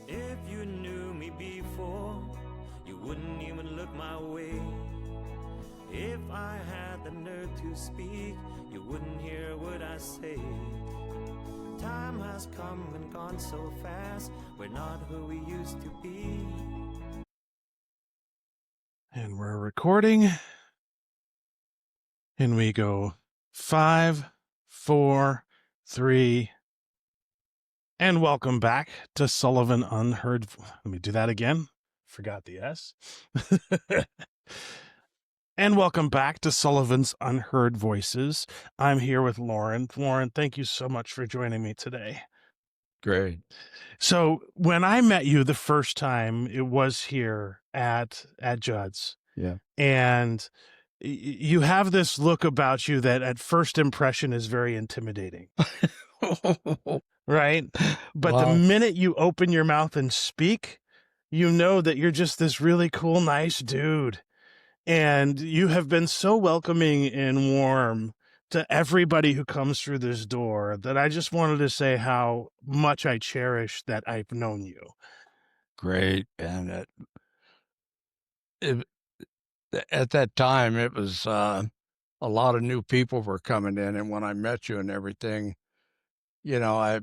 If you knew me before, you wouldn't even look my way. If I had the nerve to speak, you wouldn't hear what I say. Time has come and gone so fast, we're not who we used to be. And we're recording. And we go 5, 4, 3. And welcome back to Sullivan Unheard. Let me do that again. Forgot the S. And welcome back to Sullivan's Unheard Voices. I'm here with Loren. Loren, thank you so much for joining me today. Great. So when I met you the first time, it was here at Judd's. Yeah. And you have this look about you that at first impression is very intimidating. Right? But Wow. the minute you open your mouth and speak, you know that you're just this really cool, nice dude. And you have been so welcoming and warm to everybody who comes through this door that I just wanted to say how much I cherish that I've known you. Great. And at that time, it was a lot of new people were coming in. And when I met you and everything, you know, I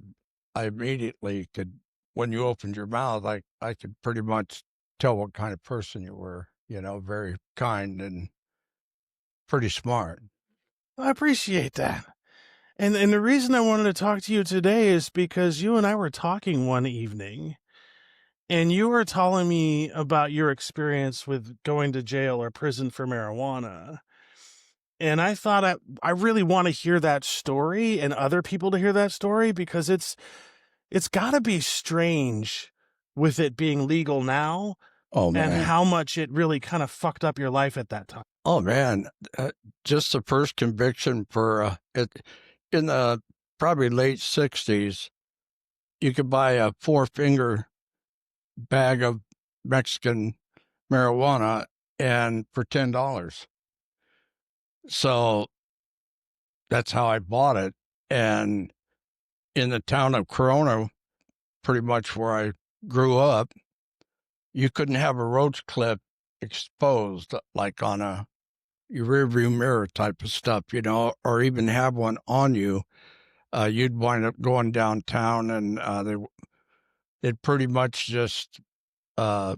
immediately could, when you opened your mouth, I could pretty much tell what kind of person you were, you know, very kind and pretty smart. I appreciate that. And the reason I wanted to talk to you today is because you and I were talking one evening, and you were telling me about your experience with going to jail or prison for marijuana. And I thought I really want to hear that story and other people to hear that story, because it's got to be strange with it being legal now. Oh, man. And how much it really kind of fucked up your life at that time. Oh, man. Just the first conviction for it in the probably late 60s, you could buy a 4-finger bag of Mexican marijuana and for $10. So that's how I bought it. And in the town of Corona, pretty much where I grew up, you couldn't have a roach clip exposed like on a rearview mirror type of stuff, you know, or even have one on you. You'd wind up going downtown and they'd pretty much just tell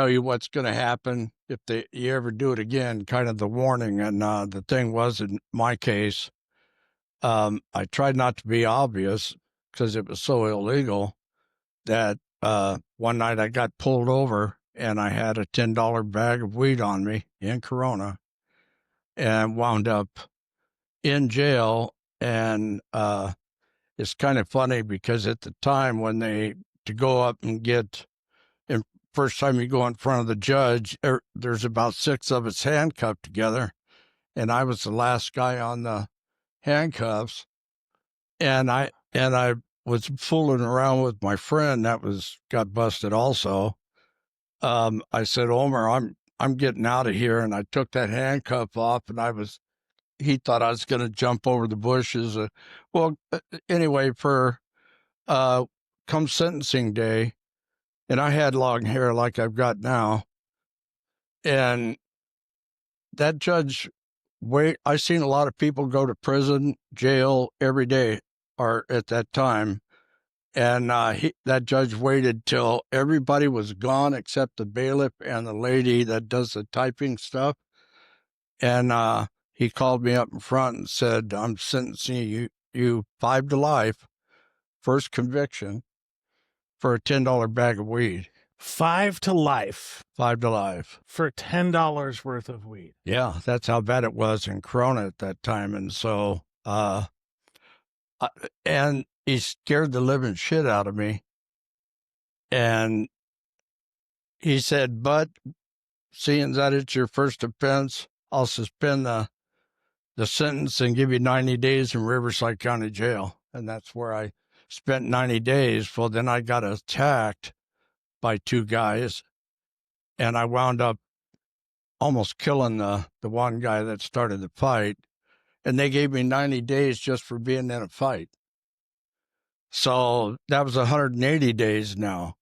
you what's going to happen if you ever do it again, kind of the warning. And the thing was, in my case, I tried not to be obvious because it was so illegal that one night I got pulled over and I had a $10 bag of weed on me in Corona and wound up in jail. And it's kind of funny because at the time when to go up and get, and first time you go in front of the judge, there's about 6 of us handcuffed together. And I was the last guy on the handcuffs. And I was fooling around with my friend that got busted also. I said, Omer, I'm getting out of here. And I took that handcuff off and he thought I was going to jump over the bushes. Anyway, for come sentencing day, and I had long hair like I've got now. And that judge, I seen a lot of people go to prison, jail every day or at that time. And that judge waited till everybody was gone except the bailiff and the lady that does the typing stuff. And he called me up in front and said, I'm sentencing you 5 to life, first conviction, for a $10 bag of weed. 5 to life. 5 to life. For $10 worth of weed. Yeah, that's how bad it was in Corona at that time. And so, and he scared the living shit out of me. And he said, but seeing that it's your first offense, I'll suspend the sentence and give you 90 days in Riverside County Jail. And that's where I spent 90 days. Well, then I got attacked by 2 guys, and I wound up almost killing the one guy that started the fight. And they gave me 90 days just for being in a fight. So that was 180 days now.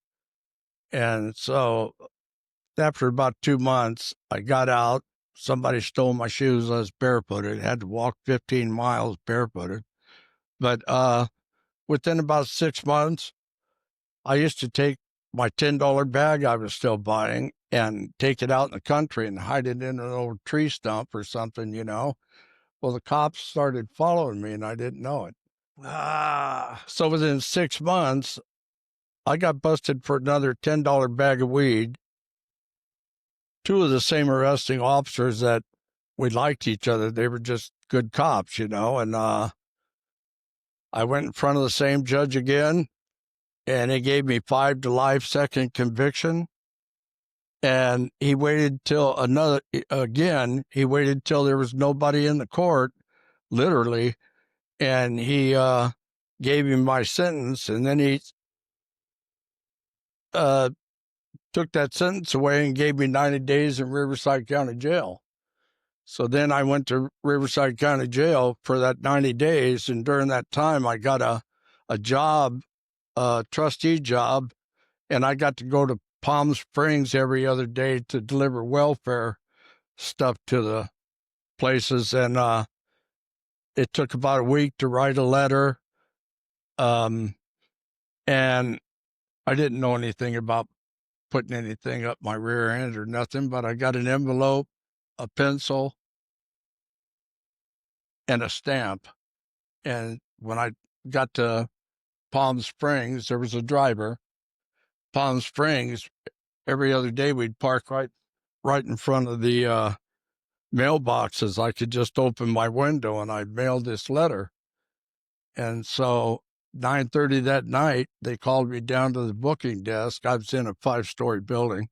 And so after about 2 months, I got out. Somebody stole my shoes. I was barefooted. Had to walk 15 miles barefooted. But within about 6 months, I used to take my $10 bag I was still buying and take it out in the country and hide it in an old tree stump or something, you know. Well, the cops started following me and I didn't know it. Ah. So within 6 months, I got busted for another $10 bag of weed. Two of the same arresting officers that we liked each other. They were just good cops, you know. And I went in front of the same judge again, and he gave me 5 to life second conviction. And he waited till he waited till there was nobody in the court, literally. And he gave me my sentence. And then he took that sentence away and gave me 90 days in Riverside County Jail. So then I went to Riverside County Jail for that 90 days. And during that time, I got a job, a trustee job, and I got to go to Palm Springs every other day to deliver welfare stuff to the places. And it took about a week to write a letter. And I didn't know anything about putting anything up my rear end or nothing, but I got an envelope, a pencil, and a stamp. And when I got to Palm Springs, there was a driver. Palm Springs, every other day we'd park right in front of the mailboxes. I could just open my window and I'd mail this letter. And so 9:30 that night, they called me down to the booking desk. I was in a 5-story building.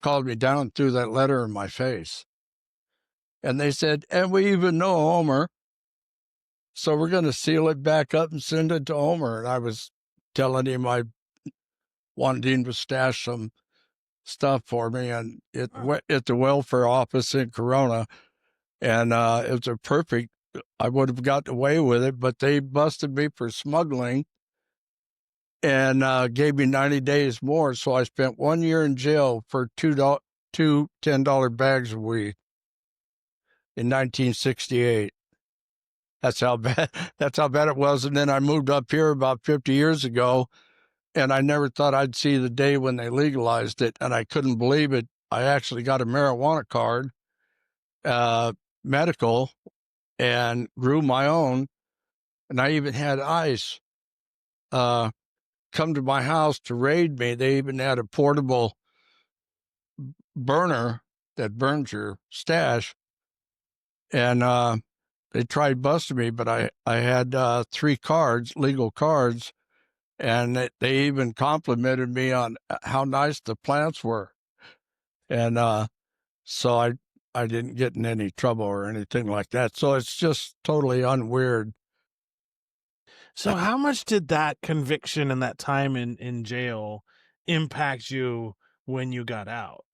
Called me down and threw that letter in my face. And they said, and we even know Homer, so we're going to seal it back up and send it to Homer. And I was telling him I wanted him to stash some stuff for me and at the welfare office in Corona. And it was a perfect, I would have gotten away with it, but they busted me for smuggling and gave me 90 days more. So I spent 1 year in jail for two $10 bags of weed in 1968. That's how bad it was. And then I moved up here about 50 years ago, and I never thought I'd see the day when they legalized it, and I couldn't believe it. I actually got a marijuana card, medical, and grew my own, and I even had ICE come to my house to raid me. They even had a portable burner that burns your stash, and they tried busting me, but I had 3 cards, legal cards, and they even complimented me on how nice the plants were. And so I didn't get in any trouble or anything like that. So it's just totally unweird. So how much did that conviction and that time in jail impact you when you got out?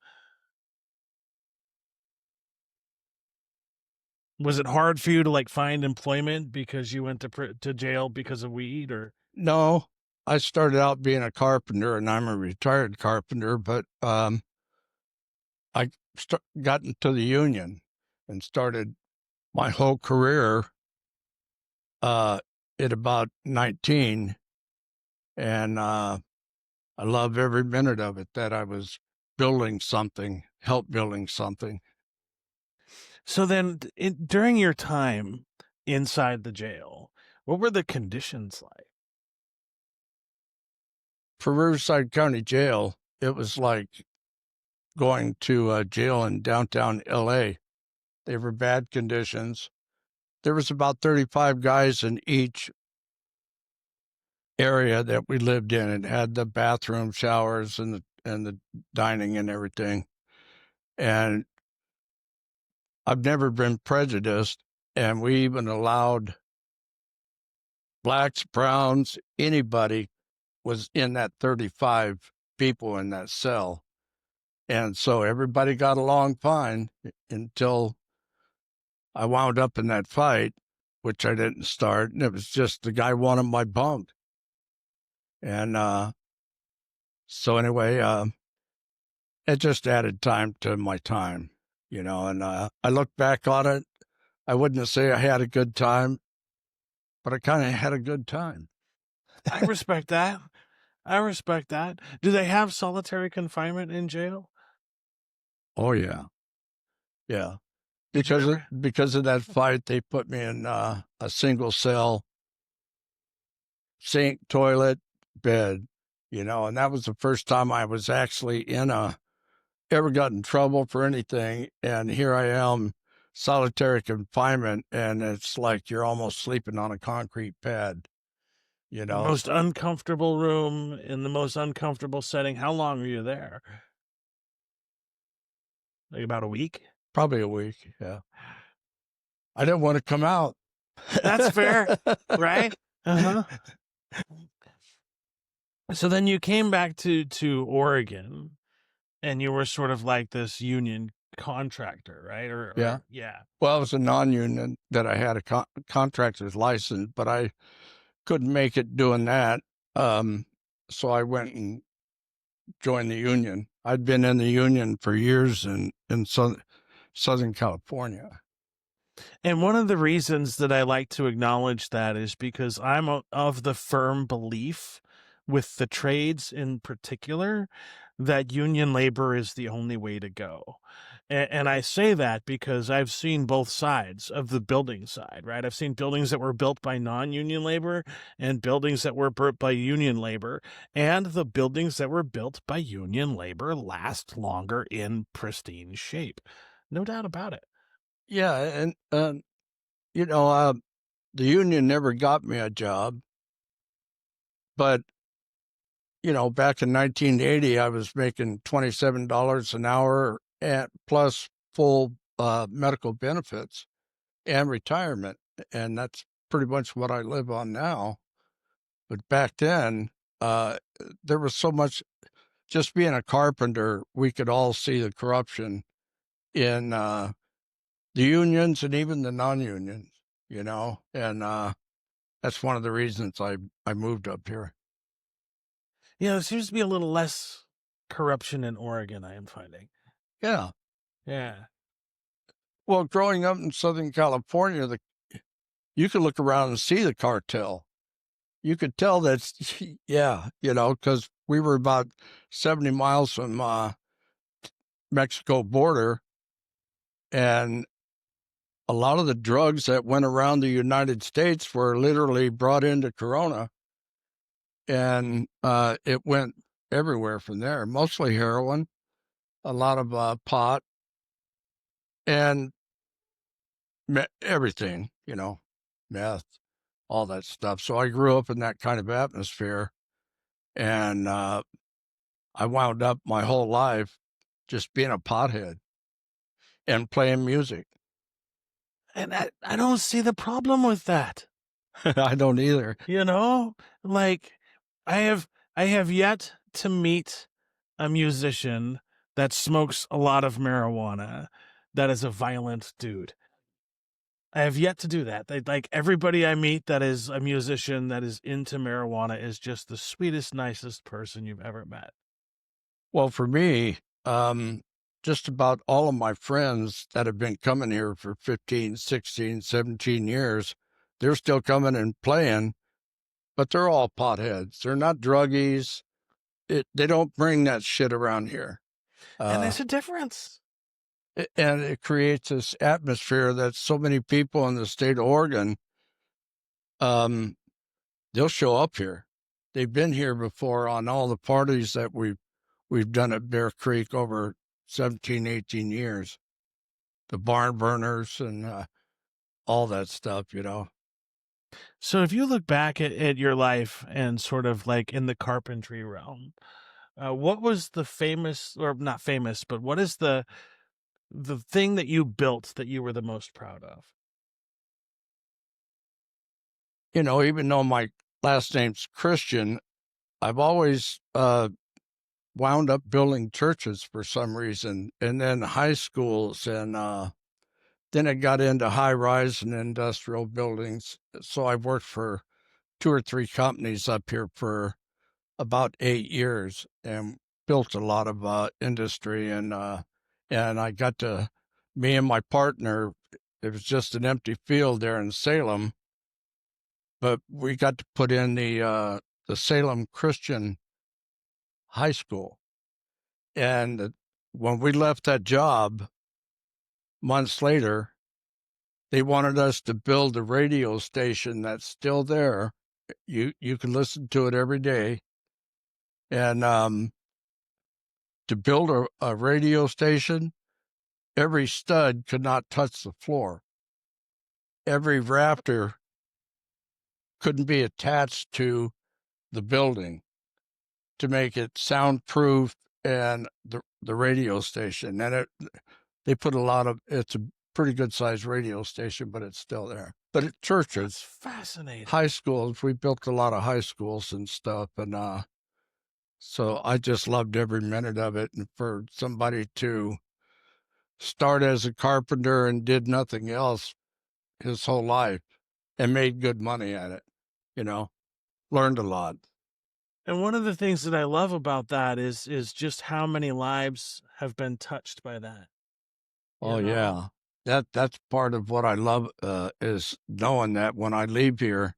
Was it hard for you to like find employment because you went to jail because of weed, or? No, I started out being a carpenter, and I'm a retired carpenter, but I got into the union and started my whole career at about 19, and I love every minute of it that I was building something, help building something. So then during your time inside the jail, what were the conditions like? For Riverside County Jail, it was like going to a jail in downtown LA. They were bad conditions. There was about 35 guys in each area that we lived in. It had the bathroom, showers, and the dining and everything. And I've never been prejudiced, and we even allowed blacks, browns, anybody was in that 35 people in that cell. And so everybody got along fine until I wound up in that fight, which I didn't start. And it was just the guy wanted my bunk. And so anyway, it just added time to my time, you know, and I look back on it. I wouldn't say I had a good time, but I kind of had a good time. I respect that. I respect that. Do they have solitary confinement in jail? Oh yeah, yeah. Did you ever? Because of that fight, they put me in a single cell, sink, toilet, bed, you know, and that was the first time I was actually ever got in trouble for anything. And here I am, solitary confinement, and it's like you're almost sleeping on a concrete pad, you The know. most uncomfortable room in the most uncomfortable setting. How long were you there? Like about a week? Probably a week. Yeah. I didn't want to come out. That's fair, right? Uh-huh. So then you came back to Oregon, and you were sort of like this union contractor, right? Yeah. Yeah. Well, it was a non-union that I had a contractor's license, but I couldn't make it doing that. So I went and joined the union. I'd been in the union for years in Southern California. And one of the reasons that I like to acknowledge that is because I'm of the firm belief, with the trades in particular, that union labor is the only way to go. And I say that because I've seen both sides of the building side, right? I've seen buildings that were built by non-union labor and buildings that were built by union labor, and the buildings that were built by union labor last longer in pristine shape. No doubt about it. Yeah, and you know, the union never got me a job, but you know, back in 1980, I was making $27 an hour at plus full medical benefits and retirement, and that's pretty much what I live on now. But back then, uh, there was so much. Just being a carpenter, we could all see the corruption in the unions and even the non-unions, you know, and that's one of the reasons I moved up here. Yeah, there seems to be a little less corruption in Oregon, I am finding. Yeah. Yeah. Well, growing up in Southern California, you could look around and see the cartel. You could tell that, yeah, you know, because we were about 70 miles from Mexico border, and a lot of the drugs that went around the United States were literally brought into Corona, and it went everywhere from there. Mostly heroin, a lot of pot, and everything, you know, meth, all that stuff. So I grew up in that kind of atmosphere, and I wound up my whole life just being a pothead and playing music. And I don't see the problem with that. I don't either. You know? Like I have yet to meet a musician that smokes a lot of marijuana that is a violent dude. I have yet to do that. Like everybody I meet that is a musician that is into marijuana is just the sweetest, nicest person you've ever met. Well, for me, just about all of my friends that have been coming here for 15, 16, 17 years, they're still coming and playing, but they're all potheads. They're not druggies. They don't bring that shit around here. And there's a difference. And it creates this atmosphere that so many people in the state of Oregon, they'll show up here. They've been here before on all the parties that we've done at Bear Creek over 17, 18 years. The barn burners and all that stuff, you know. So if you look back at your life and sort of like in the carpentry realm, what was the famous, or not famous, but what is the thing that you built that you were the most proud of? You know, even though my last name's Christian, I've always wound up building churches for some reason, and then high schools, and then I got into high rise and industrial buildings. So I worked for 2 or 3 companies up here for about 8 years and built a lot of industry. And I got to, me and my partner, it was just an empty field there in Salem, but we got to put in the Salem Christian High School. And when we left that job months later, they wanted us to build a radio station that's still there. You can listen to it every day. And to build a radio station, every stud could not touch the floor. Every rafter couldn't be attached to the building to make it soundproof and the radio station. And they put it's a pretty good sized radio station, but it's still there. But at churches, That's fascinating. high schools, we built a lot of high schools and stuff. And so I just loved every minute of it. And for somebody to start as a carpenter and did nothing else his whole life and made good money at it, learned a lot. And one of the things that I love about that is just how many lives have been touched by that. Oh, yeah. That's part of what I love, is knowing that when I leave here,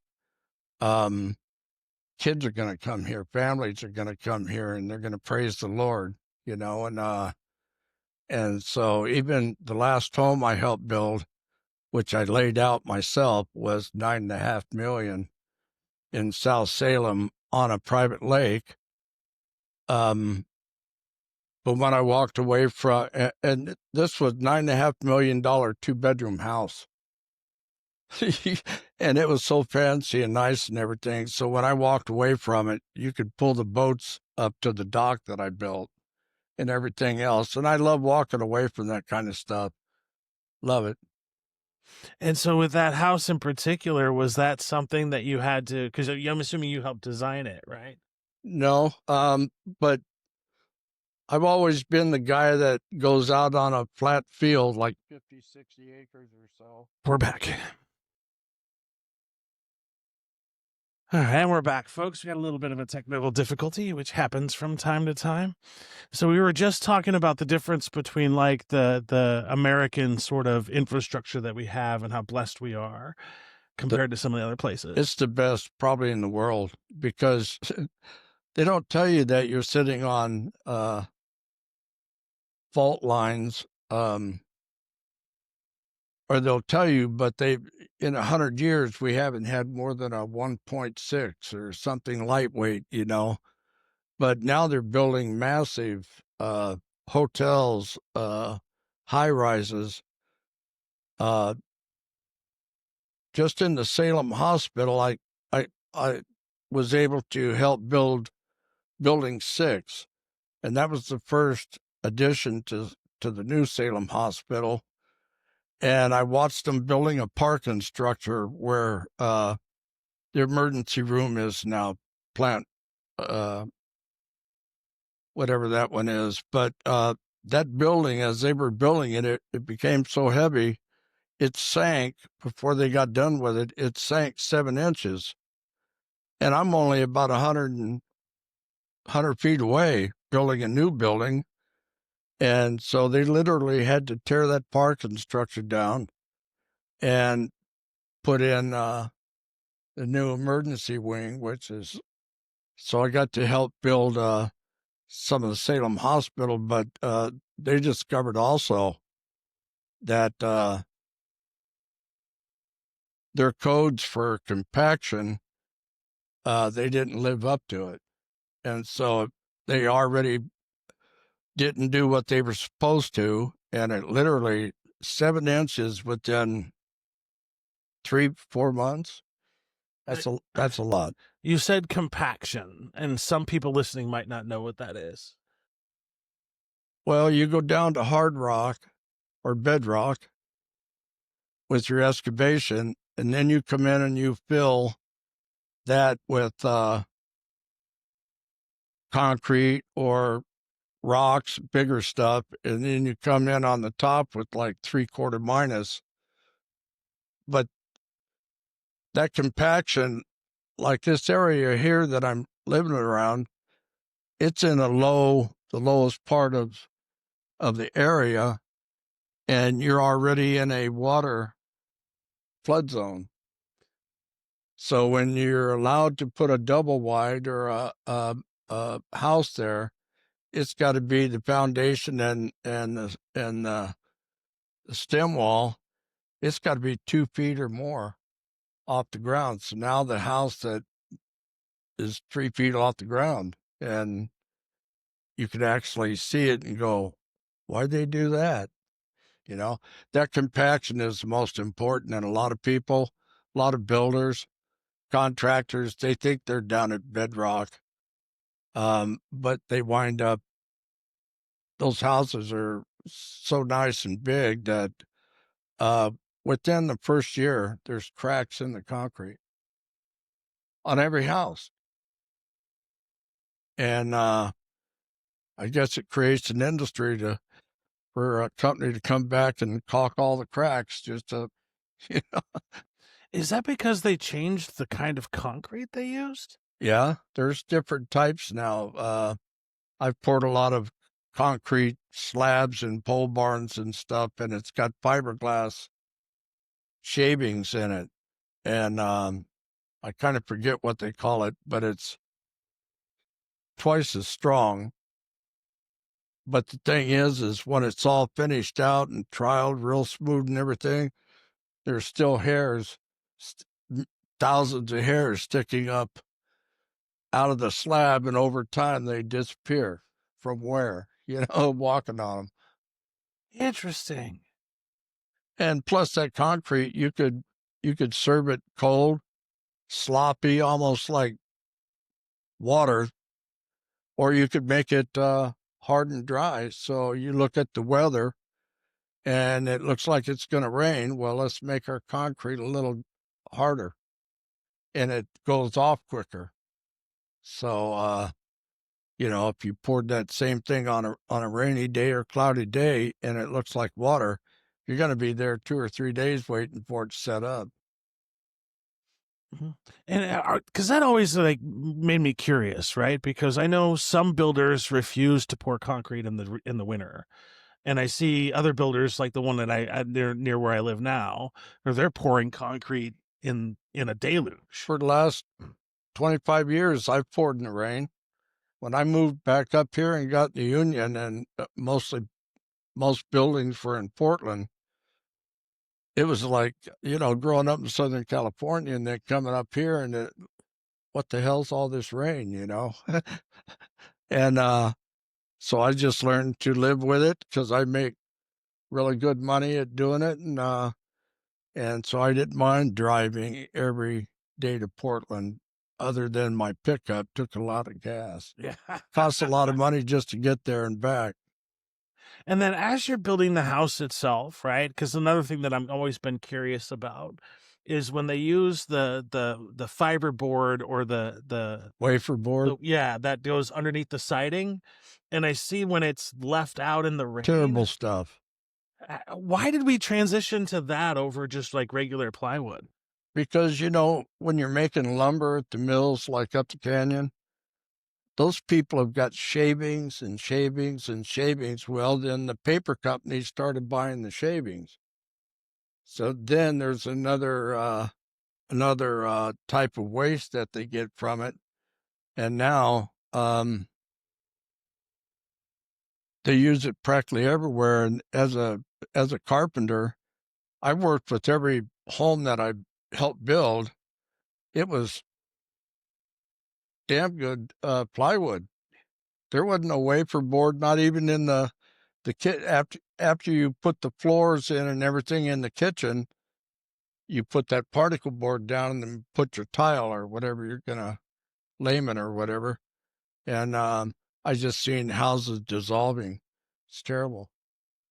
kids are going to come here, families are going to come here, and they're going to praise the Lord, and so even the last home I helped build, which I laid out myself, was $9.5 million in South Salem on a private lake. But when I walked away from, and this was $9.5 million 2-bedroom house. And it was so fancy and nice and everything. So when I walked away from it, you could pull the boats up to the dock that I built and everything else. And I love walking away from that kind of stuff. Love it. And so with that house in particular, was that something that you had to, because I'm assuming you helped design it, right? No, but I've always been the guy that goes out on a flat field, like 50, 60 acres or so. We're back. All right, and we're back, folks. We got a little bit of a technical difficulty, which happens from time to time. So we were just talking about the difference between like the American sort of infrastructure that we have and how blessed we are compared to some of the other places. It's the best probably in the world, because they don't tell you that you're sitting on fault lines, or they'll tell you, but in 100 years, we haven't had more than a 1.6 or something lightweight, but now they're building massive hotels, high rises. Just in the Salem Hospital, I was able to help build Building 6, and that was the first addition to the new Salem Hospital. And I watched them building a parking structure where the emergency room is now, plant, whatever that one is. But that building, as they were building it, it became so heavy, it sank before they got done with it. It sank 7 inches. And I'm only about 100 feet away building a new building. And so they literally had to tear that parking structure down and put in the new emergency wing, so I got to help build some of the Salem Hospital, but they discovered also that their codes for compaction, they didn't live up to it. And so they already didn't do what they were supposed to, and it literally 7 inches within 3-4 months. That's a lot. You said compaction, and some people listening might not know what that is. Well, you go down to hard rock or bedrock with your excavation, and then you come in and you fill that with concrete or rocks, bigger stuff, and then you come in on the top with like 3/4 minus. But that compaction, like this area here that I'm living around, it's in the lowest part of the area, and you're already in a water flood zone. So when you're allowed to put a double wide or a house there, it's got to be the foundation and the stem wall. It's got to be 2 feet or more off the ground. So now the house that is 3 feet off the ground, and you can actually see it and go, why'd they do that? You know, that compaction is the most important. And a lot of people, a lot of builders, contractors, they think they're down at bedrock. But they wind up, those houses are so nice and big that within the first year, there's cracks in the concrete on every house. And I guess it creates an industry for a company to come back and caulk all the cracks just to, you know. Is that because they changed the kind of concrete they used? Yeah, there's different types now. I've poured a lot of concrete slabs and pole barns and stuff, and it's got fiberglass shavings in it. And I kind of forget what they call it, but it's twice as strong. But the thing is when it's all finished out and trialed real smooth and everything, there's still hairs, thousands of hairs sticking up out of the slab, and over time they disappear from where, walking on them. Interesting. And plus that concrete, you could serve it cold, sloppy, almost like water, or you could make it hard and dry. So you look at the weather and it looks like it's going to rain. Well, let's make our concrete a little harder, and it goes off quicker. So, if you poured that same thing on a rainy day or cloudy day and it looks like water, you're going to be there 2 or 3 days waiting for it to set up. Mm-hmm. And because that always made me curious, right? Because I know some builders refuse to pour concrete in the winter, and I see other builders like the one that I near where I live now, where they're pouring concrete in a deluge. For the last 25 years, I've poured in the rain. When I moved back up here and got the union, and most buildings were in Portland, it was like, growing up in Southern California and then coming up here and what the hell's all this rain, And so I just learned to live with it because I make really good money at doing it. And so I didn't mind driving every day to Portland, other than my pickup took a lot of gas. Yeah. Costs a lot of money just to get there and back. And then as you're building the house itself, right? Because another thing that I've always been curious about is when they use the fiber board or the wafer board. That goes underneath the siding. And I see when it's left out in the rain. Terrible stuff. Why did we transition to that over just like regular plywood? Because, when you're making lumber at the mills like up the canyon, those people have got shavings and shavings and shavings. Well, then the paper companies started buying the shavings. So then there's another type of waste that they get from it. And now they use it practically everywhere. And as a carpenter, I worked with every home that I helped build. It was damn good plywood. There wasn't a wafer board, not even in the kit. After you put the floors in and everything in the kitchen, you put that particle board down and then put your tile or whatever you're gonna layman or whatever. And I just seen houses dissolving. It's terrible.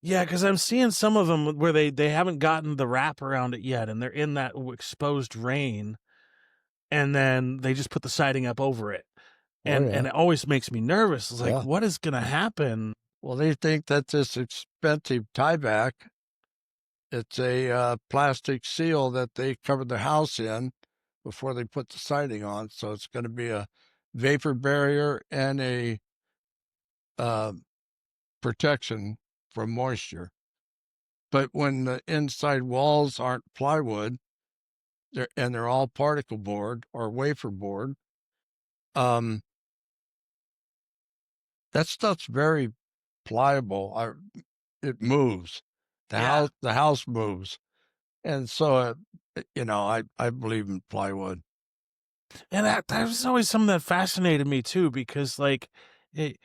Yeah, because I'm seeing some of them where they haven't gotten the wrap around it yet, and they're in that exposed rain, and then they just put the siding up over it. And and it always makes me nervous. It's like, what is going to happen? Well, they think that's this expensive tieback. It's a plastic seal that they cover the house in before they put the siding on. So it's going to be a vapor barrier and a protection from moisture. But when the inside walls aren't plywood, they're all particle board or wafer board, that stuff's very pliable. It moves. Yeah. The house moves, and so I believe in plywood. And that was always something that fascinated me too, because like I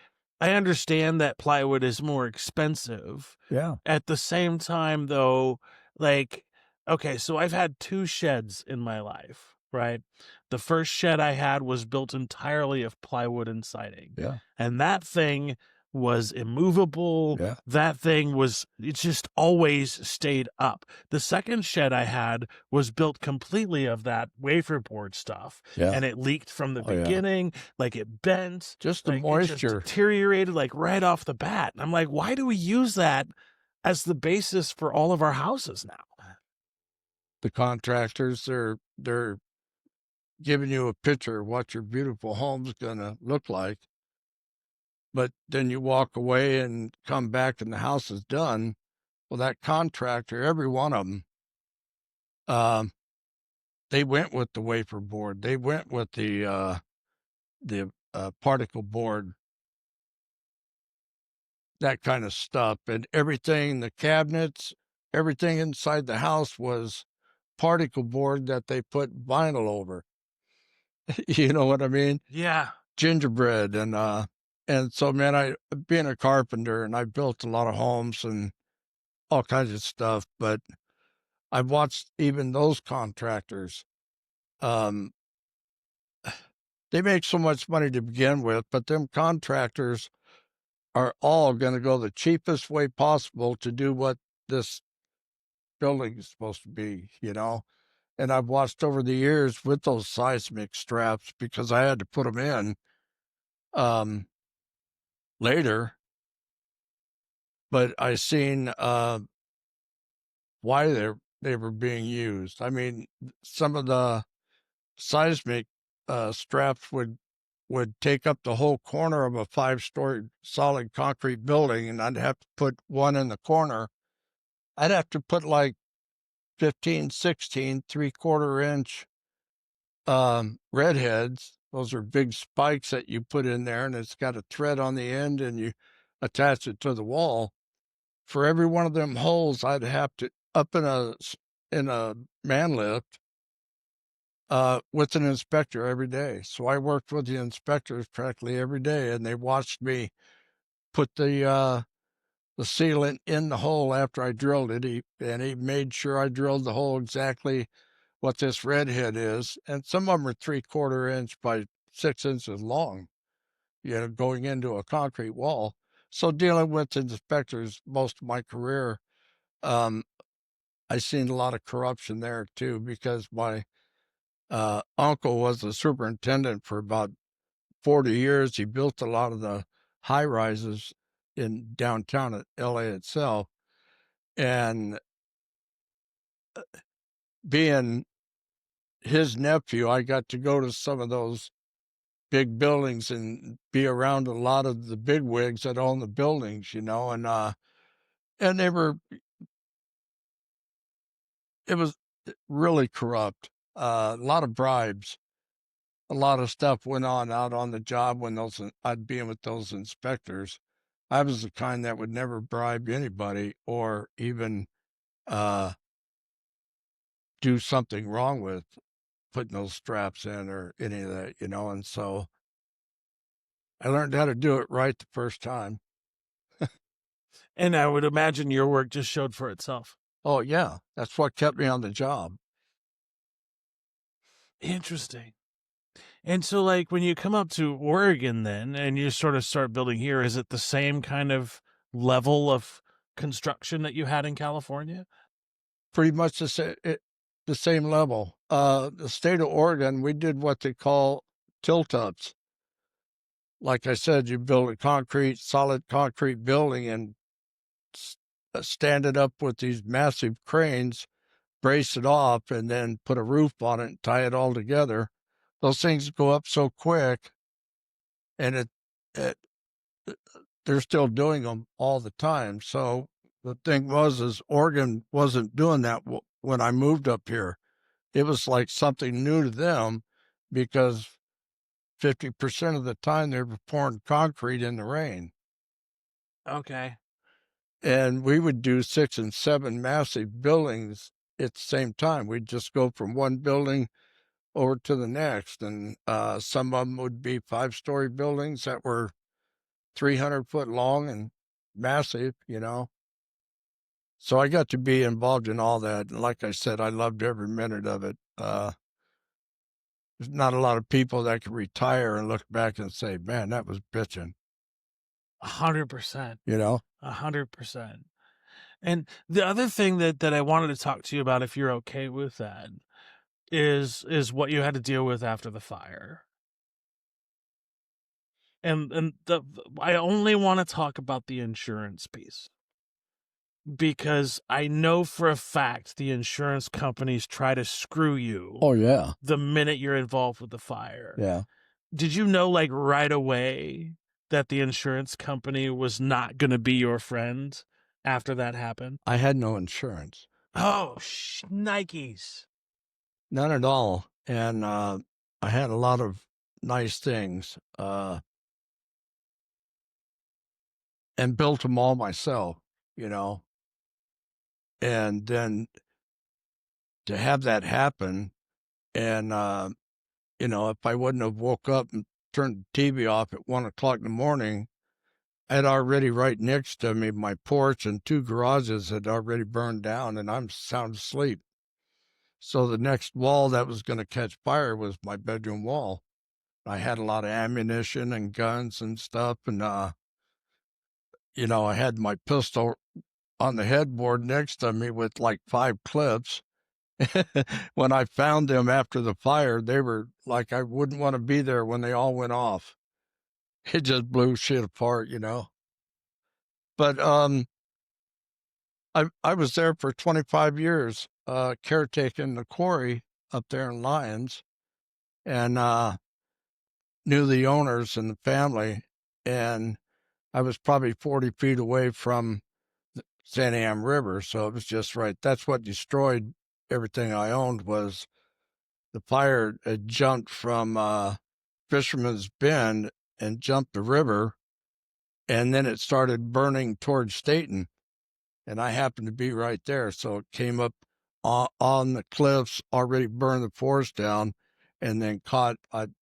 understand that plywood is more expensive. Yeah. At the same time, though, like, okay, so I've had 2 sheds in my life, right? The first shed I had was built entirely of plywood and siding. Yeah. And that thing was immovable. Yeah. That thing it just always stayed up. The second shed I had was built completely of that wafer board stuff. Yeah. And it leaked from the Oh, yeah. beginning, like it bent. Just the Like, it just moisture. deteriorated like right off the bat. And I'm like, why do we use that as the basis for all of our houses now? The contractors, they're giving you a picture of what your beautiful home's gonna look like. But then you walk away and come back and the house is done. Well, that contractor, every one of them, they went with the wafer board. They went with the particle board, that kind of stuff. And everything, the cabinets, everything inside the house was particle board that they put vinyl over. You know what I mean? Yeah. Gingerbread. And so, man, being a carpenter, and I built a lot of homes and all kinds of stuff, but I've watched even those contractors. They make so much money to begin with, but them contractors are all going to go the cheapest way possible to do what this building is supposed to be, And I've watched over the years with those seismic straps, because I had to put them in later, but I seen why they were being used. I mean, some of the seismic straps would take up the whole corner of a 5-story solid concrete building, and I'd have to put one in the corner. I'd have to put like 15, 16, 3/4 inch redheads. Those are big spikes that you put in there, and it's got a thread on the end, and you attach it to the wall. For every one of them holes, I'd have to up in a man lift with an inspector every day. So I worked with the inspectors practically every day, and they watched me put the sealant in the hole after I drilled it. He made sure I drilled the hole exactly what this redhead is. And some of them are 3/4 inch by 6 inches long, going into a concrete wall. So dealing with inspectors most of my career, I seen a lot of corruption there too, because my uncle was the superintendent for about 40 years. He built a lot of the high rises in downtown LA itself. And being his nephew, I got to go to some of those big buildings and be around a lot of the big wigs that own the buildings, and they were, it was really corrupt. A lot of bribes, a lot of stuff went on out on the job when I'd be with those inspectors. I was the kind that would never bribe anybody or even do something wrong with putting those straps in or any of that, and so I learned how to do it right the first time. And I would imagine your work just showed for itself. Oh, yeah. That's what kept me on the job. Interesting. And so, like, when you come up to Oregon then and you sort of start building here, is it the same kind of level of construction that you had in California? Pretty much the same level. The state of Oregon, we did what they call tilt-ups. Like I said, you build a solid concrete building and stand it up with these massive cranes, brace it off, and then put a roof on it and tie it all together. Those things go up so quick, and they're still doing them all the time. So the thing was, is Oregon wasn't doing that when I moved up here. It was like something new to them because 50% of the time they were pouring concrete in the rain. Okay. And we would do 6 and 7 massive buildings at the same time. We'd just go from one building over to the next. And some of them would be 5-story buildings that were 300 foot long and massive, you know. So I got to be involved in all that. And like I said, I loved every minute of it. There's not a lot of people that can retire and look back and say, man, that was bitching. 100%. You know? 100%. And the other thing that I wanted to talk to you about, if you're okay with that, is what you had to deal with after the fire. And I only want to talk about the insurance piece, because I know for a fact the insurance companies try to screw you. Oh, yeah. The minute you're involved with the fire. Yeah. Did you know, like, right away that the insurance company was not going to be your friend after that happened? I had no insurance. Oh, Nikes. None at all. And I had a lot of nice things and built them all myself, you know. And then to have that happen, and, you know, if I wouldn't have woke up and turned the TV off at 1 o'clock in the morning, I had already right next to me, my porch and 2 garages had already burned down, and I'm sound asleep. So the next wall that was going to catch fire was my bedroom wall. I had a lot of ammunition and guns and stuff. And, you know, I had my pistol on the headboard next to me with like 5 clips. When I found them after the fire, they were like, I wouldn't want to be there when they all went off. It just blew shit apart, you know. But I was there for 25 years, caretaking the quarry up there in Lyons, and knew the owners and the family. And I was probably 40 feet away from the San Am River, so it was just right. That's what destroyed everything I owned. Was the fire had jumped from Fisherman's Bend and jumped the river, and then it started burning towards Staten. And I happened to be right there. So it came up on the cliffs, already burned the forest down, and then caught,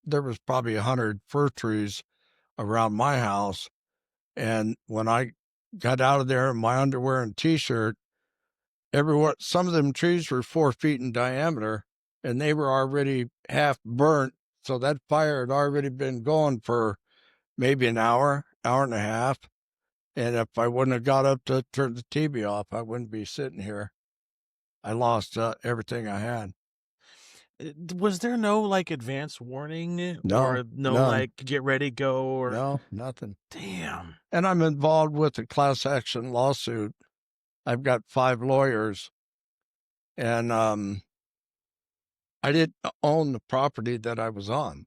there was probably 100 fir trees around my house. And when I got out of there in my underwear and T-shirt, everywhere, some of them trees were 4 feet in diameter, and they were already half burnt. So that fire had already been going for maybe an hour, hour and a half. And if I wouldn't have got up to turn the TV off, I wouldn't be sitting here. I lost everything I had. Was there no, like, advance warning? No, or no, none. like, get ready, go? Or No, nothing. Damn. And I'm involved with a class action lawsuit. I've got 5 lawyers, and I didn't own the property that I was on.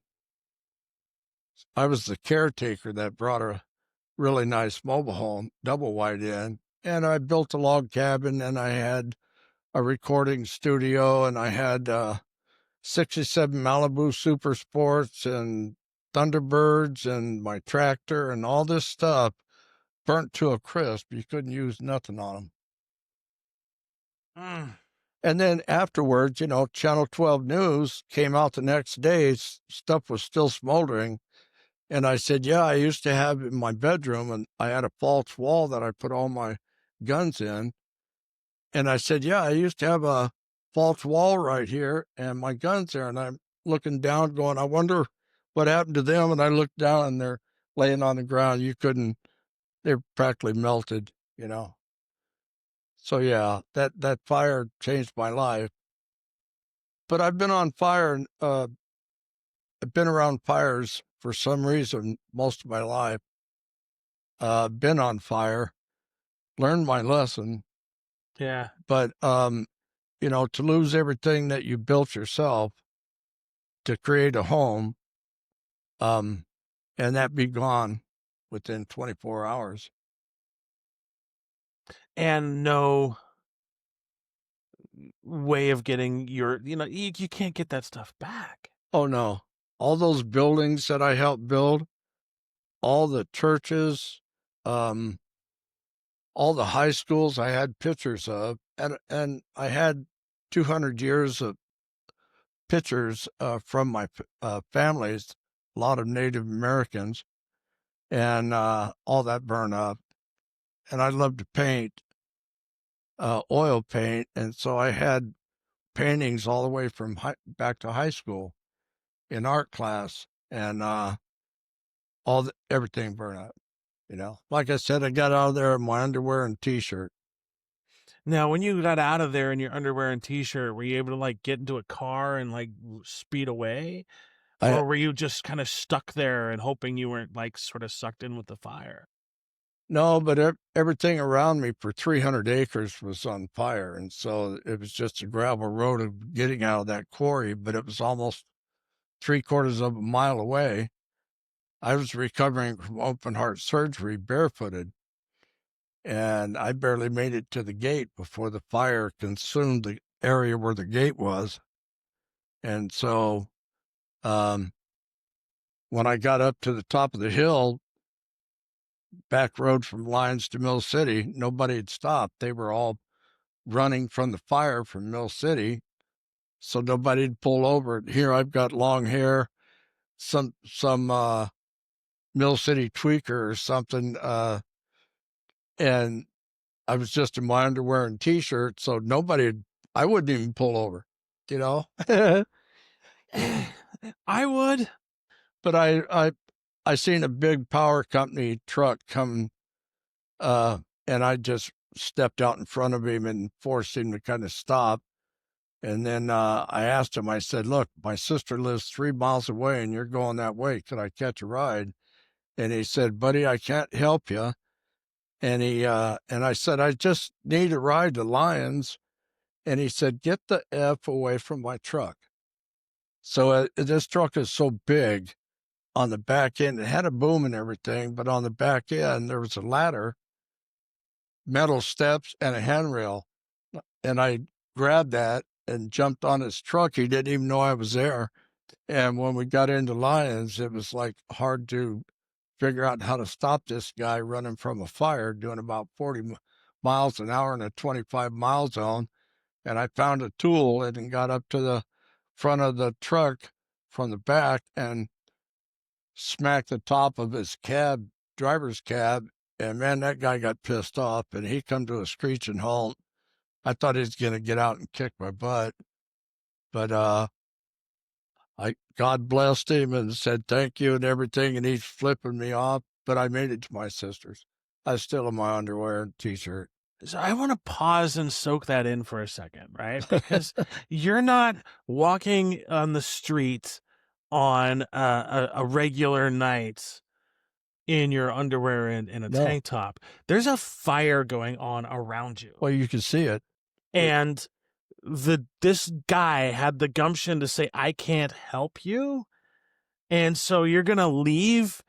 I was the caretaker that brought a really nice mobile home, double wide in, and I built a log cabin, and I had a recording studio, and I had 67 Malibu Super Sports and Thunderbirds and my tractor and all this stuff burnt to a crisp. You couldn't use nothing on them. And then afterwards, you know, Channel 12 News came out the next day. Stuff was still smoldering. And I said, yeah, I used to have in my bedroom, and I had a false wall that I put all my guns in. And I said, yeah, I used to have a false wall right here and my guns there. And I'm looking down going, I wonder what happened to them. And I looked down and they're laying on the ground. They're practically melted, you know. So yeah, that fire changed my life. But I've been on fire, I've been around fires for some reason most of my life. Been on fire, learned my lesson. Yeah. But, you know, to lose everything that you built yourself to create a home, and that be gone, within 24 hours. And no way of getting your, you can't get that stuff back. Oh, no. All those buildings that I helped build, all the churches, all the high schools I had pictures of, and I had 200 years of pictures from my families, a lot of Native Americans, and all that burned up. And I love to paint, oil paint, and so I had paintings all the way from back to high school in art class, and everything burned up. Like I said, I got out of there in my underwear and T-shirt. Now, when you got out of there in your underwear and T-shirt, were you able to like get into a car and like speed away, or were you just kind of stuck there and hoping you weren't like sort of sucked in with the fire? No, but everything around me for 300 acres was on fire, and so it was just a gravel road of getting out of that quarry, but it was almost 3/4 of a mile away. I was recovering from open heart surgery barefooted, and I barely made it to the gate before the fire consumed the area where the gate was. And so when I got up to the top of the hill, back road from Lyons to Mill City, nobody had stopped. They were all running from the fire from Mill City, so nobody'd pull over. Here I've got long hair, some Mill City tweaker or something, and I was just in my underwear and T-shirt, so I wouldn't even pull over, I would. But I seen a big power company truck come, and I just stepped out in front of him and forced him to kind of stop. And then I asked him, I said, look, my sister lives 3 miles away and you're going that way. Could I catch a ride? And he said, buddy, I can't help you. And and I said, I just need a ride to Lyons. And he said, get the F away from my truck. So this truck is so big on the back end. It had a boom and everything, but on the back end, there was a ladder, metal steps, and a handrail. And I grabbed that and jumped on his truck. He didn't even know I was there. And when we got into Lyons, it was like hard to figure out how to stop this guy running from a fire doing about 40 miles an hour in a 25-mile zone. And I found a tool and got up to the front of the truck from the back and smacked the top of his driver's cab. And man, that guy got pissed off and he come to a screeching halt. I thought he was going to get out and kick my butt, but God blessed him and said thank you and everything, and he's flipping me off. But I made it to my sister's. I was still in my underwear and T-shirt. So I want to pause and soak that in for a second, right? Because you're not walking on the street on a regular night in your underwear and in a tank top. There's a fire going on around you. Well, you can see it. And this guy had the gumption to say, I can't help you. And so you're going to leave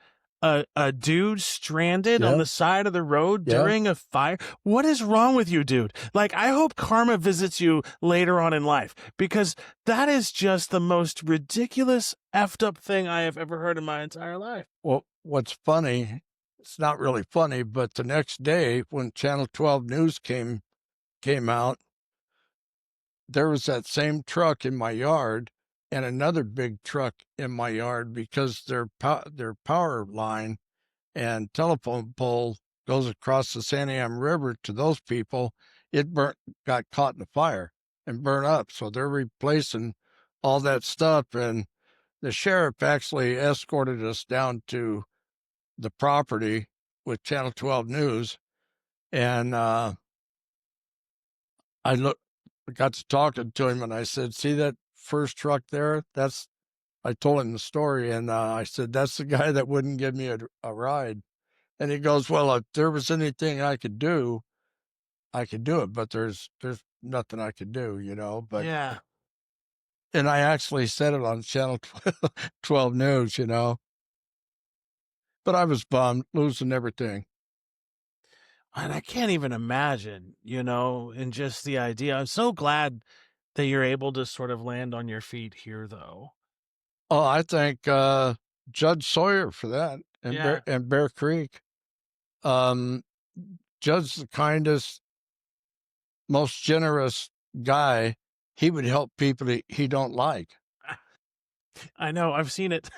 a dude stranded on the side of the road during a fire. What is wrong with you, dude? Like, I hope karma visits you later on in life, because that is just the most ridiculous effed up thing I have ever heard in my entire life. Well, what's funny, it's not really funny, but the next day when Channel 12 News came out, there was that same truck in my yard and another big truck in my yard, because their power line and telephone pole goes across the San Am River to those people. It got caught in the fire and burned up. So they're replacing all that stuff. And the sheriff actually escorted us down to the property with Channel 12 News. And I got to talking to him and I said, see that first truck there? I told him the story, and I said, that's the guy that wouldn't give me a ride. And he goes, well, if there was anything I could do, I could do it, but there's nothing I could do, but yeah. And I actually said it on Channel 12 News, But I was bummed, losing everything. And I can't even imagine, and just the idea. I'm so glad that you're able to sort of land on your feet here, though. Oh, I thank Judge Sawyer for that, and Yeah. Bear Creek. Judge's the kindest, most generous guy. He would help people he don't like. I know, I've seen it.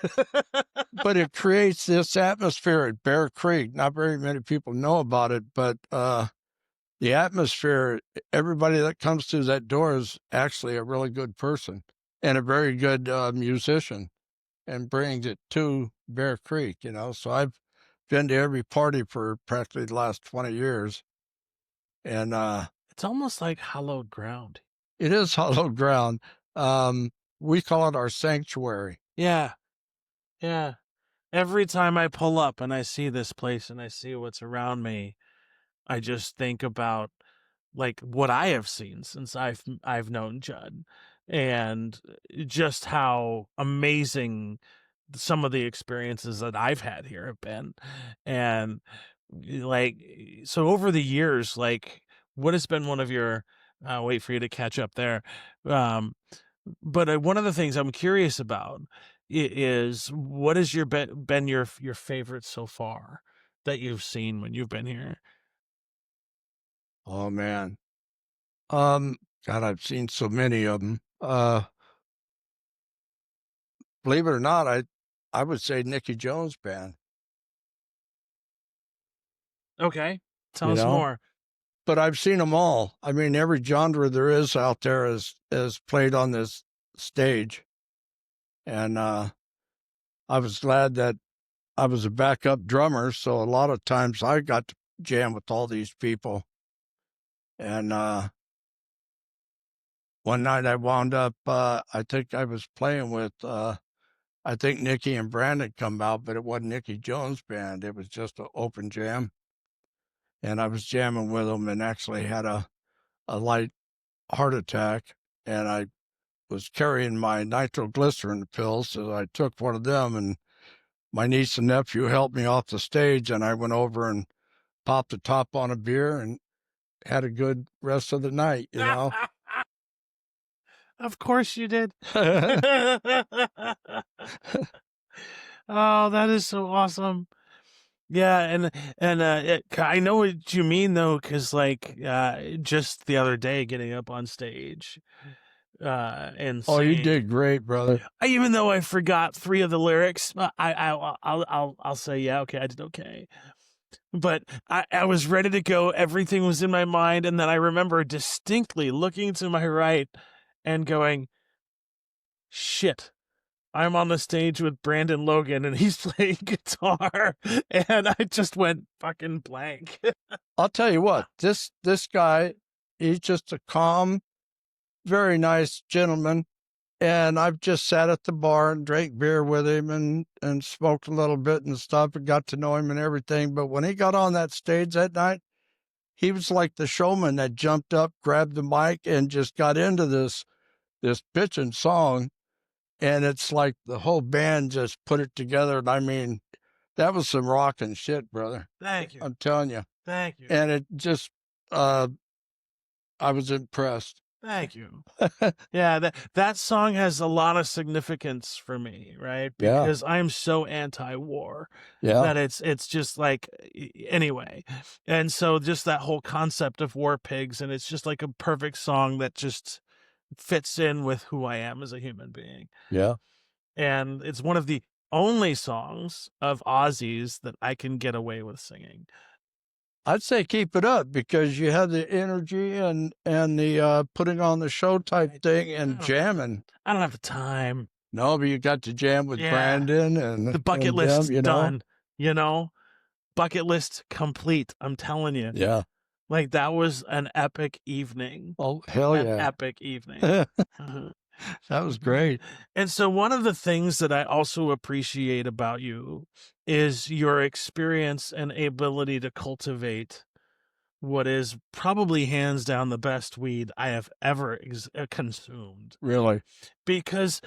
But it creates this atmosphere at Bear Creek. Not very many people know about it, but the atmosphere, everybody that comes through that door is actually a really good person and a very good musician, and brings it to Bear Creek, So I've been to every party for practically the last 20 years. And it's almost like hallowed ground. It is hallowed ground. We call it our sanctuary. Yeah. Yeah. Every time I pull up and I see this place and I see what's around me, I just think about like what I have seen since I've known Judd, and just how amazing some of the experiences that I've had here have been. And like, so over the years, like, what has been one of your wait for you to catch up there, but one of the things I'm curious about is what has been your favorite so far that you've seen when you've been here? Oh man. God, I've seen so many of them. Believe it or not, I would say Nicky Jones Band. Okay, tell us more. But I've seen them all. I mean, every genre there is out there is played on this stage. And I was glad that I was a backup drummer, so a lot of times I got to jam with all these people. And one night I wound up, I think I was playing with, I think Nicky and Brandon come out, but it wasn't Nicky Jones Band. It was just an open jam. And I was jamming with them and actually had a light heart attack. And I was carrying my nitroglycerin pills, so I took one of them, and my niece and nephew helped me off the stage, and I went over and popped the top on a beer and had a good rest of the night, Of course you did. Oh, that is so awesome. Yeah, and I know what you mean though, because like just the other day getting up on stage and Oh, singing, you did great, brother. even though I forgot 3 of the lyrics, I'll say yeah, okay, I did okay. But I was ready to go. Everything was in my mind, and then I remember distinctly looking to my right and going, "Shit, I'm on the stage with Brandon Logan and he's playing guitar," and I just went fucking blank. I'll tell you what, this guy, he's just a calm, very nice gentleman. And I've just sat at the bar and drank beer with him and smoked a little bit and stuff and got to know him and everything. But when he got on that stage that night, he was like the showman that jumped up, grabbed the mic, and just got into this bitchin' song. And it's like the whole band just put it together. And I mean, that was some rockin' shit, brother. Thank you. I'm telling you. Thank you. And it just, I was impressed. Thank you. Yeah, that song has a lot of significance for me, right? Yeah. Because I'm so anti-war Yeah. that it's just like, anyway. And so just that whole concept of war pigs, and it's just like a perfect song that just fits in with who I am as a human being. Yeah. And it's one of the only songs of Ozzy's that I can get away with singing. I'd say keep it up because you have the energy and the putting on the show type thing and jamming. I don't have the time. No, but you got to jam with Brandon and the bucket and list's them, done. Bucket list complete. I'm telling you. Yeah. Like that was an epic evening. Oh hell yeah! An epic evening. That was great. And so one of the things that I also appreciate about you is your experience and ability to cultivate what is probably hands down the best weed I have ever consumed. Really? Because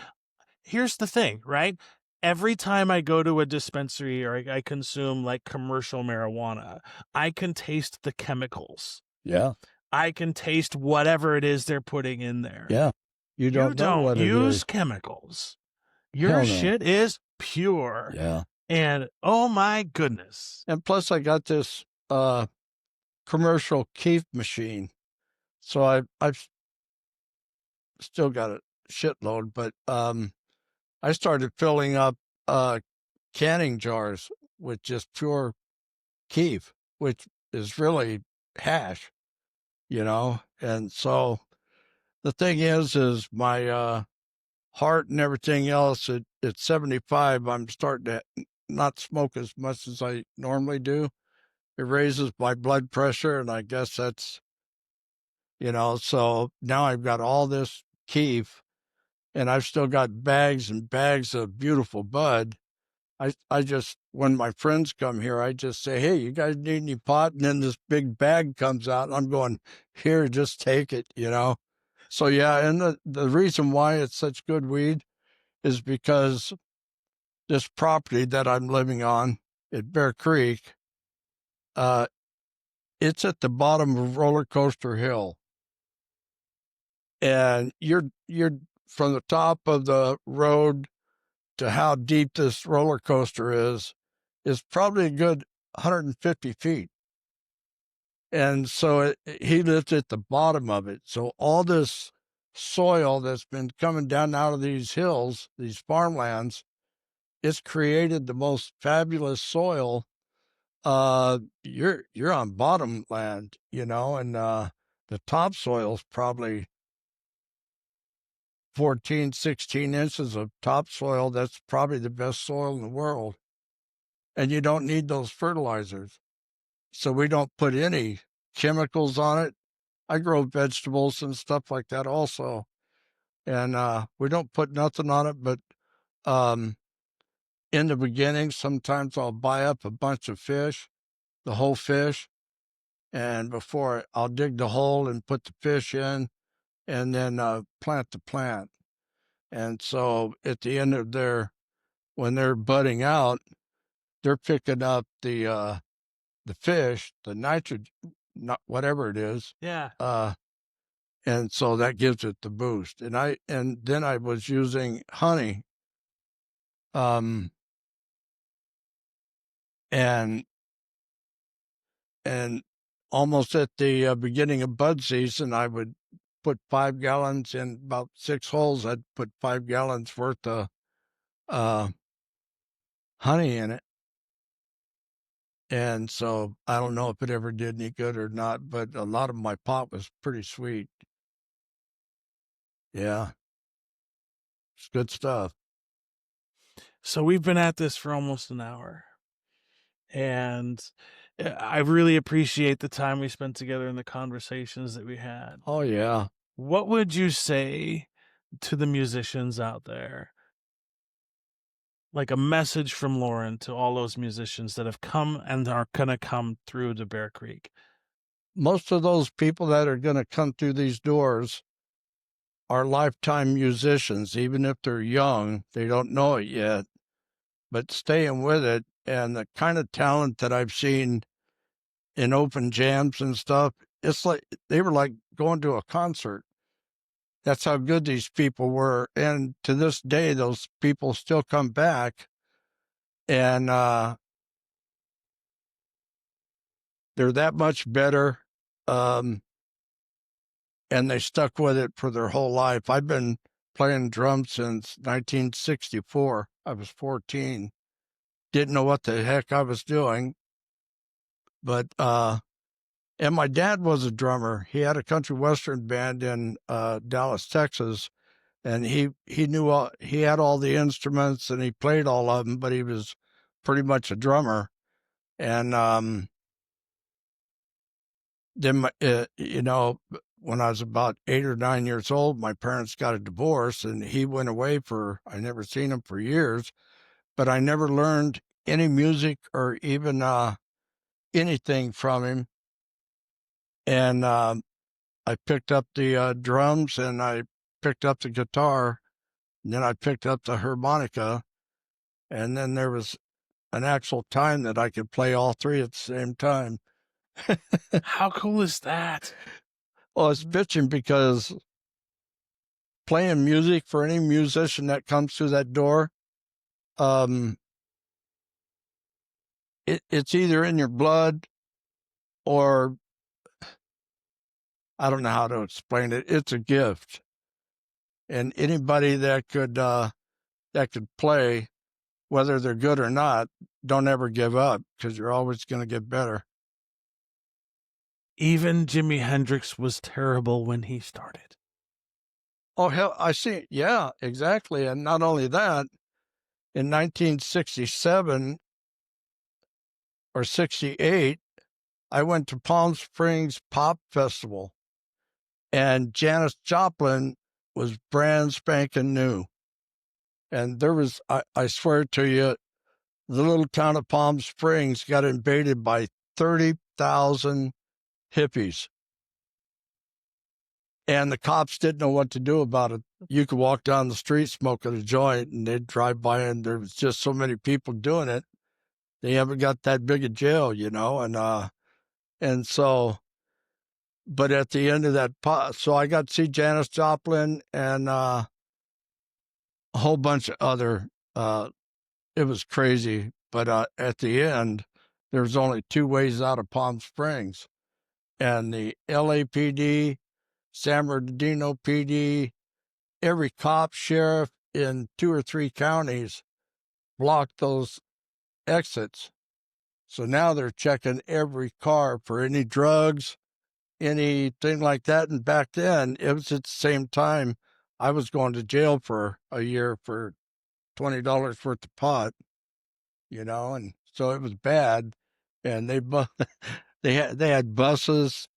here's the thing, right? every time I go to a dispensary or I consume like commercial marijuana, I can taste the chemicals. Yeah. I can taste whatever it is they're putting in there. Yeah. You You don't know what it use is. chemicals. Hell Your no. shit is pure. Yeah. And oh my goodness. And plus I got this commercial keef machine. So I've still got a shitload, but I started filling up canning jars with just pure keef, which is really hash, And so the thing is my heart and everything else at 75, I'm starting to not smoke as much as I normally do. It raises my blood pressure, and I guess that's, so now I've got all this keef, and I've still got bags and bags of beautiful bud. I just, when my friends come here, I just say, hey, you guys need any pot? And then this big bag comes out, and I'm going, here, just take it, So, yeah, and the reason why it's such good weed is because this property that I'm living on at Bear Creek, it's at the bottom of Roller Coaster Hill. And you're from the top of the road to how deep this roller coaster is probably a good 150 feet. And so he lived at the bottom of it. So all this soil that's been coming down out of these hills, these farmlands, it's created the most fabulous soil. You're on bottom land, and the topsoil is probably 14, 16 inches of topsoil. That's probably the best soil in the world. And you don't need those fertilizers. So we don't put any chemicals on it. I grow vegetables and stuff like that also. And we don't put nothing on it, but in the beginning, sometimes I'll buy up a bunch of fish, the whole fish, and before I'll dig the hole and put the fish in and then plant the plant. And so at the end of when they're budding out, they're picking up the fish, the nitrogen, not whatever it is. Yeah. And so that gives it the boost. And then I was using honey. And almost at the beginning of bud season, I would put 5 gallons in about 6 holes. I'd put 5 gallons worth of honey in it. And so I don't know if it ever did any good or not, but a lot of my pot was pretty sweet. Yeah. It's good stuff. So we've been at this for almost an hour. And I really appreciate the time we spent together and the conversations that we had. Oh, yeah. What would you say to the musicians out there? Like a message from Loren to all those musicians that have come and are going to come through to Bear Creek. Most of those people that are going to come through these doors are lifetime musicians. Even if they're young, they don't know it yet, but staying with it. And the kind of talent that I've seen in open jams and stuff, it's like they were like going to a concert. That's how good these people were. And to this day, those people still come back, and they're that much better. And they stuck with it for their whole life. I've been playing drums since 1964. I was 14. Didn't know what the heck I was doing. But, and my dad was a drummer. He had a country western band in Dallas, Texas. And he knew he had all the instruments and he played all of them, but he was pretty much a drummer. And then, when I was about 8 or 9 years old, my parents got a divorce and he went away I never seen him for years, but I never learned any music or even anything from him. And I picked up the drums and I picked up the guitar, and then I picked up the harmonica. And then there was an actual time that I could play all three at the same time. How cool is that? Well, it's bitching because playing music for any musician that comes through that door, it's either in your blood or I don't know how to explain it. It's a gift, and anybody that could play, whether they're good or not, don't ever give up because you're always going to get better. Even Jimi Hendrix was terrible when he started. Oh, hell, I see. Yeah, exactly. And not only that, in 1967 or 68, I went to Palm Springs Pop Festival, and Janis Joplin was brand spanking new. And there was, I swear to you, the little town of Palm Springs got invaded by 30,000 hippies. And the cops didn't know what to do about it. You could walk down the street smoking a joint and they'd drive by and there was just so many people doing it. They haven't got that big a jail, you know? And so, but at the end of that, so I got to see Janis Joplin and a whole bunch of other, it was crazy. But at the end, there was only two ways out of Palm Springs. And the LAPD, San Bernardino PD, every cop, sheriff in 2 or 3 counties blocked those exits. So now they're checking every car for any drugs, anything like that. And back then, it was at the same time I was going to jail for a year for $20 worth of pot, you know, and so it was bad. And they had buses.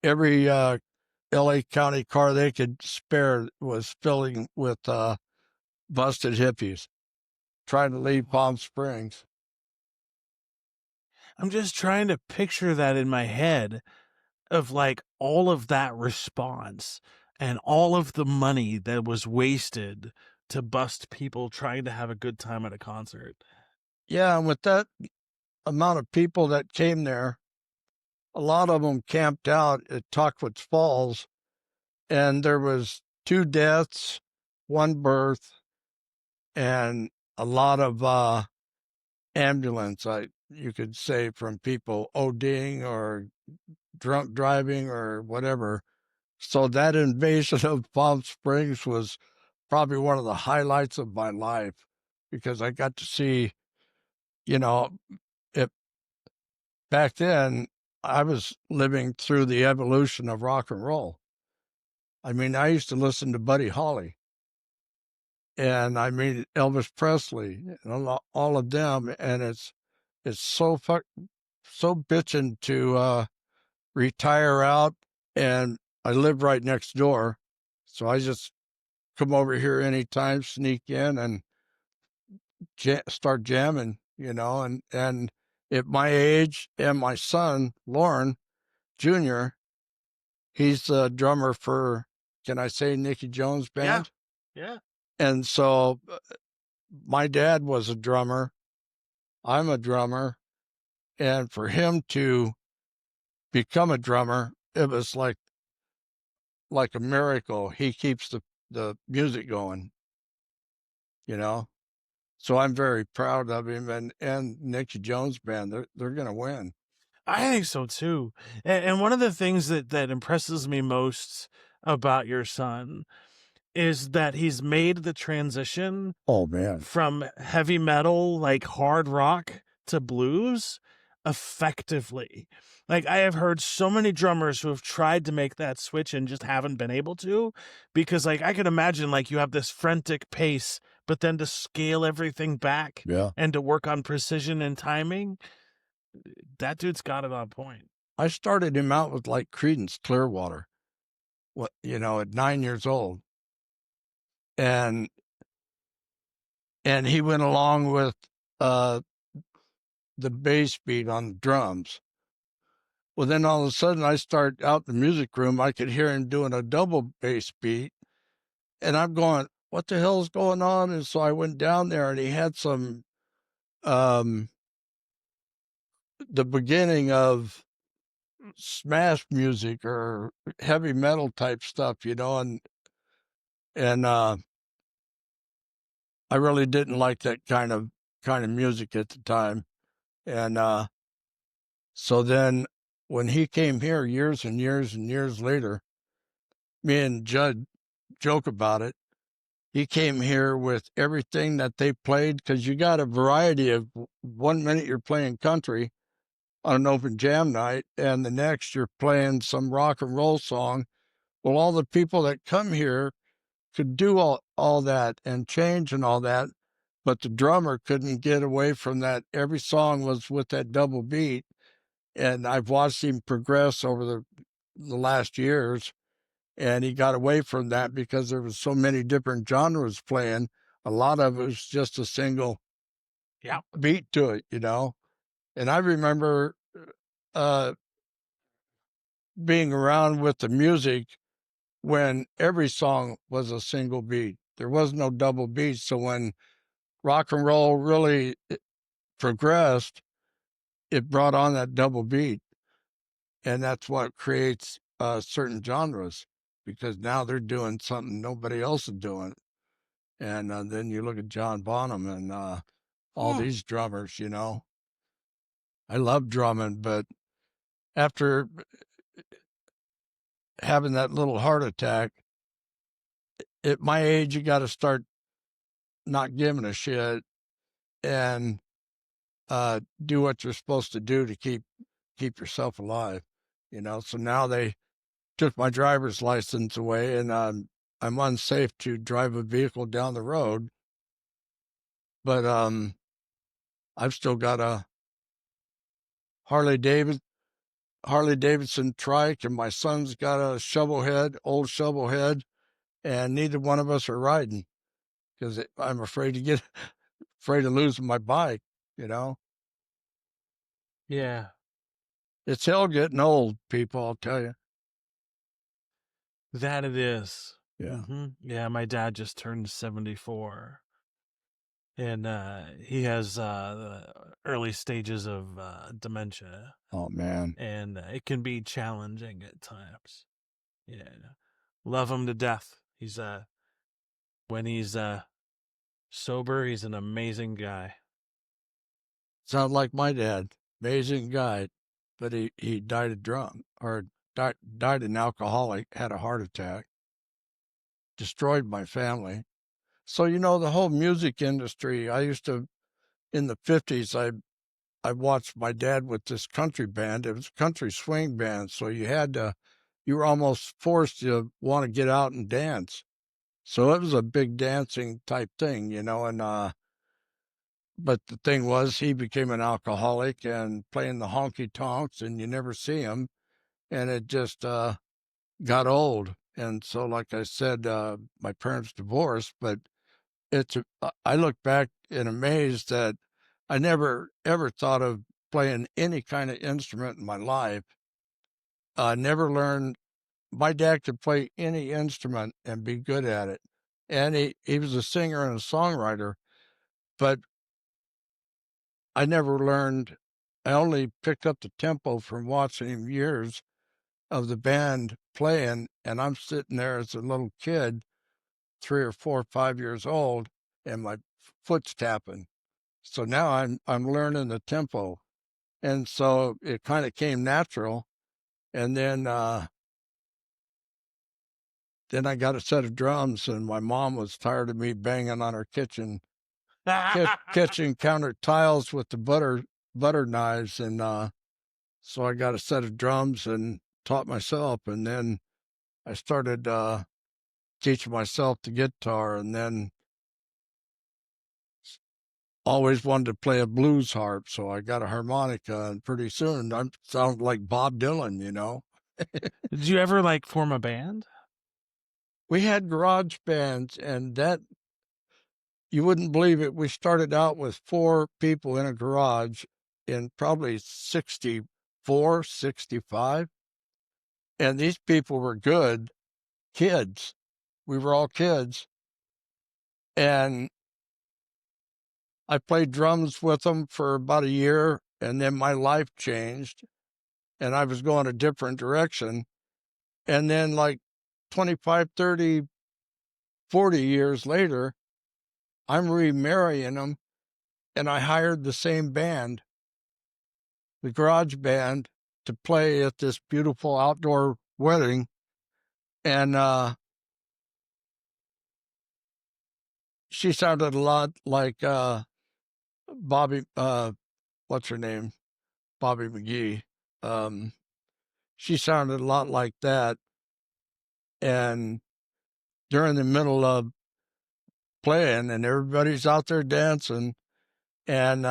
Every LA County car they could spare was filling with busted hippies trying to leave Palm Springs. I'm just trying to picture that in my head of like all of that response and all of the money that was wasted to bust people trying to have a good time at a concert. Yeah, and with that amount of people that came there, a lot of them camped out at Tuckwitz Falls, and there was 2 deaths, 1 birth, and a lot of ambulance, you could say, from people ODing or drunk driving or whatever. So that invasion of Palm Springs was probably one of the highlights of my life because I got to see, you know, it back then I was living through the evolution of rock and roll. I mean, I used to listen to Buddy Holly and I mean Elvis Presley and all of them, and it's so bitching to retire out, and I live right next door, so I just come over here anytime, sneak in, and start jamming, you know. And at my age, and my son Loren Jr., he's the drummer for, can I say, Nicky Jones band? Yeah. And so my dad was a drummer. I'm a drummer. And for him to become a drummer, it was like a miracle. He keeps the music going, you know. So I'm very proud of him and Nicky Jones band. They're going to win. I think so too. And one of the things that impresses me most about your son is that he's made the transition Oh man, from heavy metal, like hard rock, to blues effectively. Like I have heard so many drummers who have tried to make that switch and just haven't been able to, because like I can imagine like you have this frantic pace, but then to scale everything back yeah. and to work on precision and timing, that dude's got it on point. I started him out with like Creedence Clearwater, at 9 years old, and he went along with the bass beat on the drums. Well, then all of a sudden I start out in the music room. I could hear him doing a double bass beat, and I'm going, what the hell's going on? And so I went down there, and he had some, the beginning of smash music or heavy metal type stuff, and I really didn't like that kind of music at the time. And so then when he came here years and years and years later, me and Judd joke about it. He came here with everything that they played, because you got a variety of, 1 minute you're playing country on an open jam night, and the next you're playing some rock and roll song. Well, all the people that come here could do all that and change and all that, but the drummer couldn't get away from that. Every song was with that double beat. And I've watched him progress over the last years, and he got away from that because there was so many different genres playing. A lot of it was just a single beat to it, And I remember being around with the music when every song was a single beat. There was no double beats. So when rock and roll really progressed, it brought on that double beat. And that's what creates certain genres, because now they're doing something nobody else is doing. And then you look at John Bonham and all these drummers, I love drumming, but after having that little heart attack, at my age, you got to start not giving a shit and do what you're supposed to do to keep yourself alive, So now they took my driver's license away, and I'm unsafe to drive a vehicle down the road. But I've still got a Harley Davidson trike, and my son's got a old shovel head, and neither one of us are riding because I'm afraid of losing my bike. Yeah, It's hell getting old, people. I'll tell you. that it is. Yeah. Yeah, my dad just turned 74. And he has the early stages of dementia. Oh man. And it can be challenging at times. Yeah, love him to death. He's when he's sober, he's an amazing guy. Sounds like my dad. Amazing guy, but he died of drunk, or died an alcoholic, had a heart attack, destroyed my family. So the whole music industry. I used to, in the 50s, I watched my dad with this country band. It was a country swing band, so you were almost forced to want to get out and dance. So it was a big dancing type thing, and but the thing was, he became an alcoholic and playing the honky tonks, and you never see him, and it just got old. And so, like I said, my parents divorced, but I look back and amazed that I never ever thought of playing any kind of instrument in my life. Never learned. My dad could play any instrument and be good at it, and he was a singer and a songwriter, but I never learned. I only picked up the tempo from watching him years of the band playing, and I'm sitting there as a little kid, 3 or 4 or 5 years old, and my foot's tapping. So now I'm learning the tempo, and so it kind of came natural. And then I got a set of drums, and my mom was tired of me banging on her kitchen counter tiles with the butter knives, and so I got a set of drums and taught myself, and then I started teaching myself the guitar, and then always wanted to play a blues harp, so I got a harmonica, and pretty soon I sounded like Bob Dylan, Did you ever form a band? We had garage bands, and that, you wouldn't believe it. We started out with 4 people in a garage in probably 64, 65. And these people were good kids. We were all kids. And I played drums with them for about a year, and then my life changed, and I was going a different direction. And then like 25, 30, 40 years later, I'm remarrying them, and I hired the same band, the garage band, to play at this beautiful outdoor wedding. And she sounded a lot like Bobby, what's her name? Bobby McGee. She sounded a lot like that. And during the middle of playing, and everybody's out there dancing, and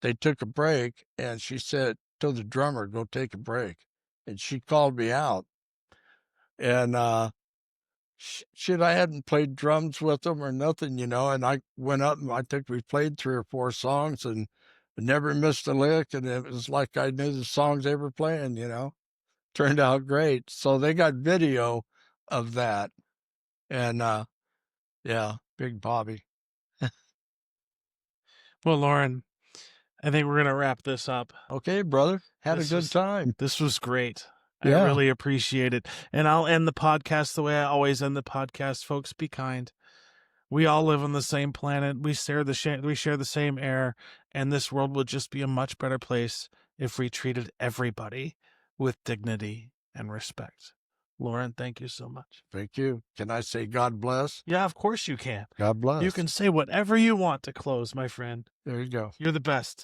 they took a break, and she said to the drummer, "Go take a break." And she called me out. And shit, I hadn't played drums with them or nothing, you know. And I went up, and I think we played 3 or 4 songs, and never missed a lick. And it was like I knew the songs they were playing, you know. Turned out great. So they got video of that. And yeah, Big Bobby. Well, Loren, I think we're going to wrap this up. Okay, brother. Had a good time. This was great. Yeah. I really appreciate it. And I'll end the podcast the way I always end the podcast. Folks, be kind. We all live on the same planet. We share the same air, and this world would just be a much better place if we treated everybody with dignity and respect. Loren, thank you so much. Thank you. Can I say God bless? Yeah, of course you can. God bless. You can say whatever you want to close, my friend. There you go. You're the best.